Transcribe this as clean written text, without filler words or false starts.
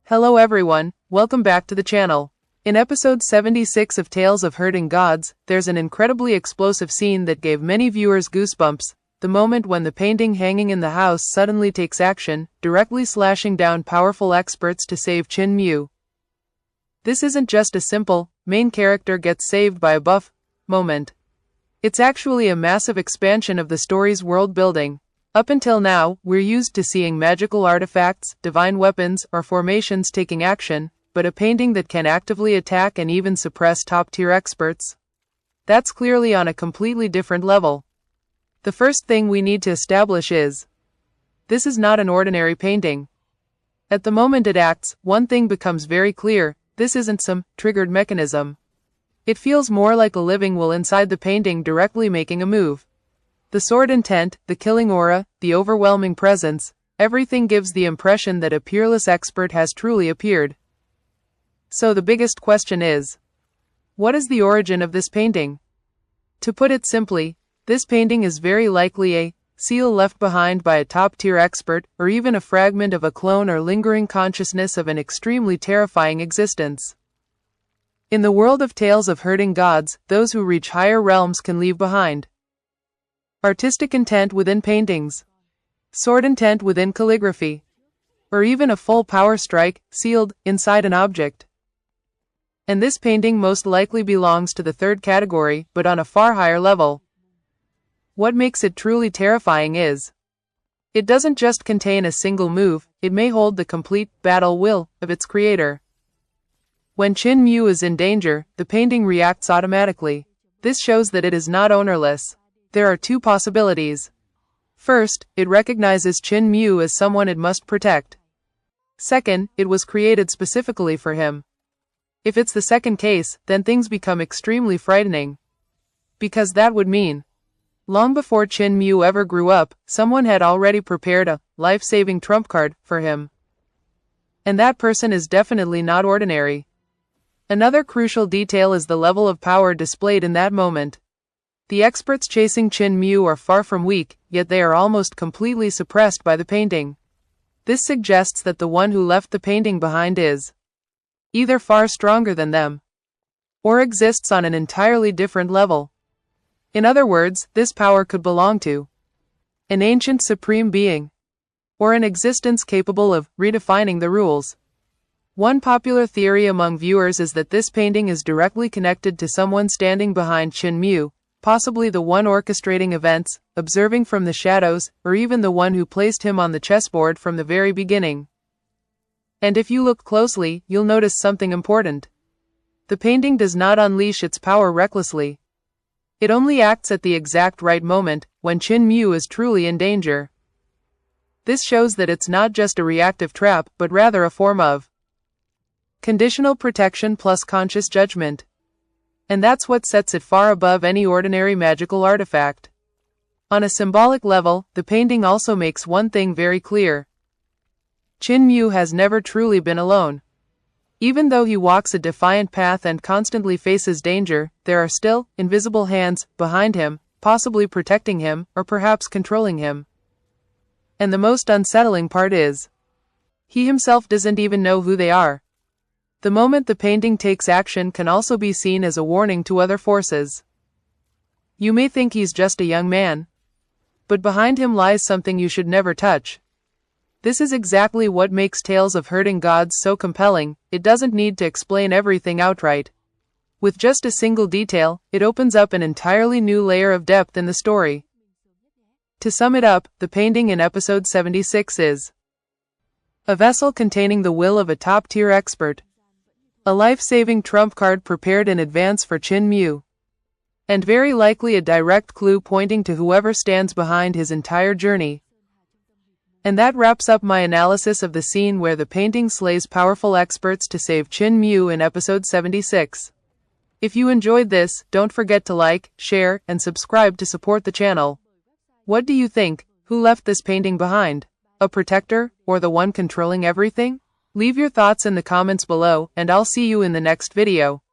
Hello everyone, welcome back to the channel. In episode 76 of Tales of Herding Gods, there's an incredibly explosive scene that gave many viewers goosebumps, the moment when the painting hanging in the house suddenly takes action, directly slashing down powerful experts to save Qin Mu. This isn't just a simple, main character gets saved by a buff moment. It's actually a massive expansion of the story's world building. Up until now, we're used to seeing magical artifacts, divine weapons, or formations taking action, but a painting that can actively attack and even suppress top-tier experts? That's clearly on a completely different level. The first thing we need to establish is, this is not an ordinary painting. At the moment it acts, one thing becomes very clear: this isn't some triggered mechanism. It feels more like a living will inside the painting directly making a move. The sword intent, the killing aura, the overwhelming presence, everything gives the impression that a peerless expert has truly appeared. So the biggest question is, what is the origin of this painting? To put it simply, this painting is very likely a seal left behind by a top-tier expert, or even a fragment of a clone or lingering consciousness of an extremely terrifying existence. In the world of Tales of Herding Gods, those who reach higher realms can leave behind artistic intent within paintings, sword intent within calligraphy, or even a full power strike, sealed, inside an object. And this painting most likely belongs to the third category, but on a far higher level. What makes it truly terrifying is, it doesn't just contain a single move, it may hold the complete battle will of its creator. When Qin Mu is in danger, the painting reacts automatically. This shows that it is not ownerless. There are two possibilities. First, it recognizes Qin Mu as someone it must protect. Second, it was created specifically for him. If it's the second case, then things become extremely frightening. Because that would mean, long before Qin Mu ever grew up, someone had already prepared a life-saving trump card for him. And that person is definitely not ordinary. Another crucial detail is the level of power displayed in that moment. The experts chasing Qin Mu are far from weak, yet they are almost completely suppressed by the painting. This suggests that the one who left the painting behind is either far stronger than them, or exists on an entirely different level. In other words, this power could belong to an ancient supreme being, or an existence capable of redefining the rules. One popular theory among viewers is that this painting is directly connected to someone standing behind Qin Mu, possibly the one orchestrating events, observing from the shadows, or even the one who placed him on the chessboard from the very beginning. And if you look closely, you'll notice something important. The painting does not unleash its power recklessly. It only acts at the exact right moment, when Qin Mu is truly in danger. This shows that it's not just a reactive trap, but rather a form of conditional protection plus conscious judgment. And that's what sets it far above any ordinary magical artifact. On a symbolic level, the painting also makes one thing very clear. Qin Mu has never truly been alone. Even though he walks a defiant path and constantly faces danger, there are still invisible hands behind him, possibly protecting him, or perhaps controlling him. And the most unsettling part is, he himself doesn't even know who they are. The moment the painting takes action can also be seen as a warning to other forces. You may think he's just a young man, but behind him lies something you should never touch. This is exactly what makes Tales of Herding Gods so compelling. It doesn't need to explain everything outright. With just a single detail, it opens up an entirely new layer of depth in the story. To sum it up, the painting in episode 76 is a vessel containing the will of a top-tier expert, a life-saving trump card prepared in advance for Qin Mu, and very likely a direct clue pointing to whoever stands behind his entire journey. And that wraps up my analysis of the scene where the painting slays powerful experts to save Qin Mu in episode 76. If you enjoyed this, don't forget to like, share, and subscribe to support the channel. What do you think? Who left this painting behind? A protector, or the one controlling everything? Leave your thoughts in the comments below, and I'll see you in the next video.